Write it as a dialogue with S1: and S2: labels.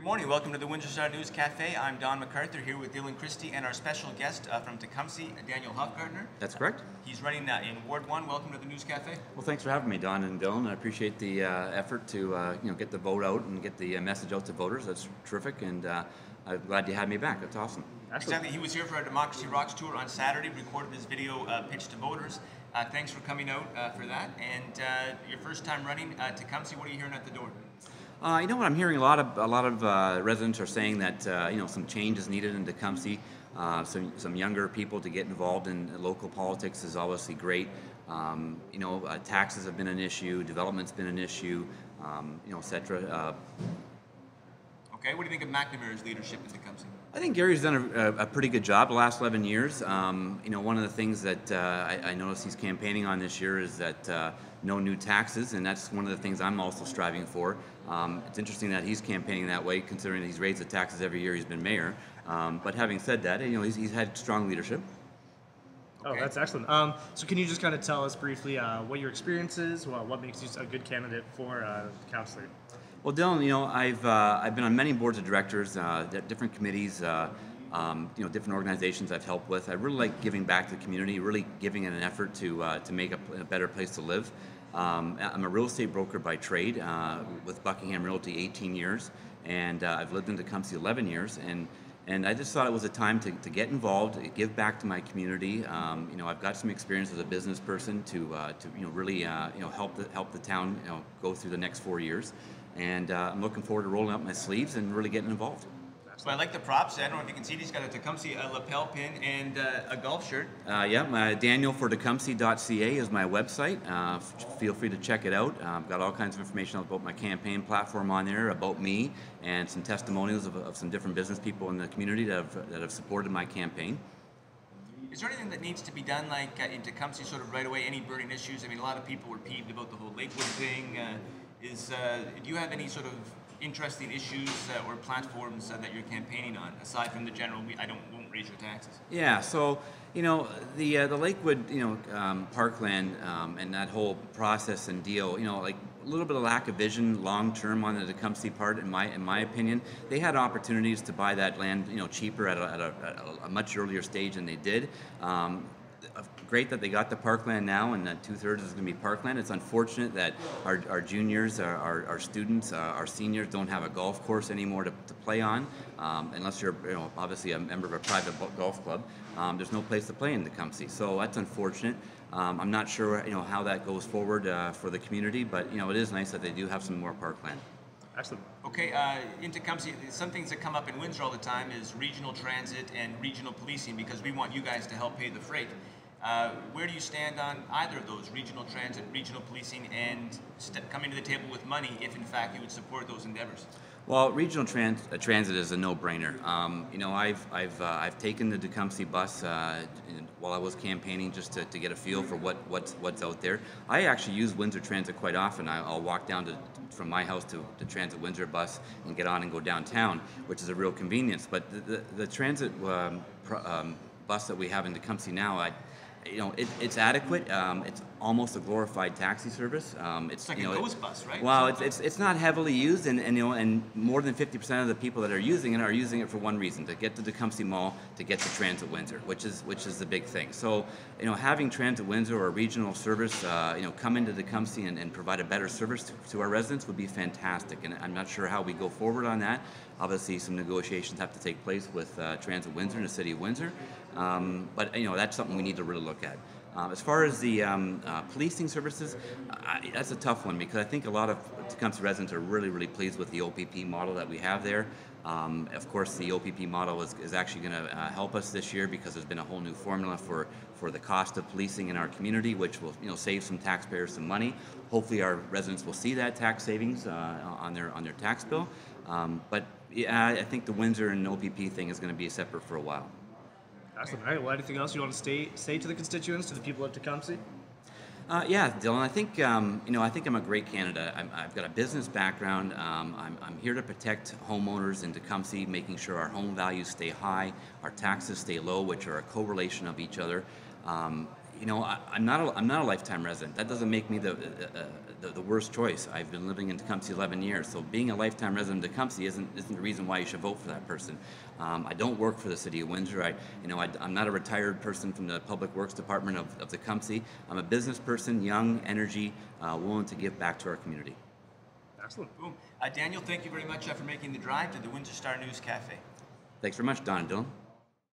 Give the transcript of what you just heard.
S1: morning. Welcome to the Windsor Star News Cafe. I'm Don McArthur here with Dylan Kristy and our special guest from Tecumseh, Daniel Hofgartner.
S2: That's correct.
S1: He's running in Ward 1. Welcome to the News Cafe.
S2: Well, thanks for having me, Don and Dylan. I appreciate the effort to get the vote out and get the message out to voters. That's terrific, and I'm glad you had me back. That's awesome.
S1: Exactly. He was here for our Democracy Rocks tour on Saturday, recorded his video pitch to voters. Thanks for coming out for that. And your first time running Tecumseh, what are you hearing at the door?
S2: You know what? I'm hearing a lot of residents are saying that some change is needed in Tecumseh. Some younger people to get involved in local politics is obviously great. Taxes have been an issue, development's been an issue, etc.
S1: Okay, what do you think of McNamara's leadership in Tecumseh?
S2: I think Gary's done a pretty good job the last 11 years. One of the things that I noticed he's campaigning on this year is that no new taxes, and that's one of the things I'm also striving for. It's interesting that he's campaigning that way, considering that he's raised the taxes every year he's been mayor. But having said that, he's had strong leadership.
S1: Okay.
S3: Oh, that's excellent. So can you just kind of tell us briefly what your experience is, what makes you a good candidate for councillor?
S2: Well, Dylan, I've been on many boards of directors, different committees, different organizations I've helped with. I really like giving back to the community, really giving it an effort to make a better place to live. I'm a real estate broker by trade with Buckingham Realty 18 years, and I've lived in Tecumseh 11 years, and I just thought it was a time to get involved, give back to my community. I've got some experience as a business person to really help the town go through the next 4 years. And I'm looking forward to rolling up my sleeves and really getting involved.
S1: So I like the props. I don't know if you can see, he's got a Tecumseh lapel pin and a golf shirt.
S2: Danielfortecumseh.ca is my website. Feel free to check it out. I've got all kinds of information about my campaign platform on there, about me, and some testimonials of some different business people in the community that have supported my campaign.
S1: Is there anything that needs to be done, like in Tecumseh, sort of right away, any burning issues? I mean, a lot of people were peeved about the whole Lakewood thing. Do you have any sort of interesting issues or platforms that you're campaigning on, aside from the general, won't raise your taxes?
S2: Yeah, so, the Lakewood, parkland and that whole process and deal, like a little bit of lack of vision long-term on the Tecumseh part, in my opinion. They had opportunities to buy that land, cheaper at a much earlier stage than they did. Great that they got the parkland now, and that 2/3 is going to be parkland. It's unfortunate that our juniors, our students, our seniors don't have a golf course anymore to play on, unless you're obviously a member of a private golf club. There's no place to play in Tecumseh, so that's unfortunate. I'm not sure how that goes forward for the community, but it is nice that they do have some more parkland.
S3: Excellent.
S1: Okay, in Tecumseh, some things that come up in Windsor all the time is regional transit and regional policing, because we want you guys to help pay the freight. Where do you stand on either of those, regional transit, regional policing, and coming to the table with money if in fact you would support those endeavors?
S2: Well, regional transit is a no-brainer. I've taken the Tecumseh bus while I was campaigning just to get a feel for what's out there. I actually use Windsor Transit quite often. I'll walk down from my house to Transit Windsor bus and get on and go downtown, which is a real convenience. But the transit bus that we have in Tecumseh now, it's adequate. It's almost a glorified taxi service.
S1: It's like a ghost bus, right?
S2: Well, it's not heavily used, and more than 50% of the people that are using it for one reason: to get to Tecumseh Mall, to get to Transit Windsor, which is the big thing. So, having Transit Windsor or a regional service, come into Tecumseh and provide a better service to our residents would be fantastic. And I'm not sure how we go forward on that. Obviously, some negotiations have to take place with Transit Windsor and the City of Windsor, but that's something we need to really look at. As far as the policing services, that's a tough one, because I think a lot of Tecumseh residents are really, really pleased with the OPP model that we have there. Of course, the OPP model is actually going to help us this year, because there's been a whole new formula for the cost of policing in our community, which will save some taxpayers some money. Hopefully, our residents will see that tax savings on their tax bill. But yeah, I think the Windsor and OPP thing is going to be separate for a while.
S3: Excellent. All right. Well, anything else you want to say to the constituents, to the people of Tecumseh?
S2: Yeah, Dylan. I think I'm a great candidate. I've got a business background. I'm here to protect homeowners in Tecumseh, making sure our home values stay high, our taxes stay low, which are a correlation of each other. I'm not a lifetime resident. That doesn't make me the worst choice. I've been living in Tecumseh 11 years, so being a lifetime resident of Tecumseh isn't the reason why you should vote for that person. I don't work for the city of Windsor. I'm not a retired person from the Public Works Department of Tecumseh. I'm a business person, young, energy, willing to give back to our community.
S3: Excellent.
S1: Boom. Daniel, thank you very much for making the drive to the Windsor Star News Cafe.
S2: Thanks very much, Don and Dylan.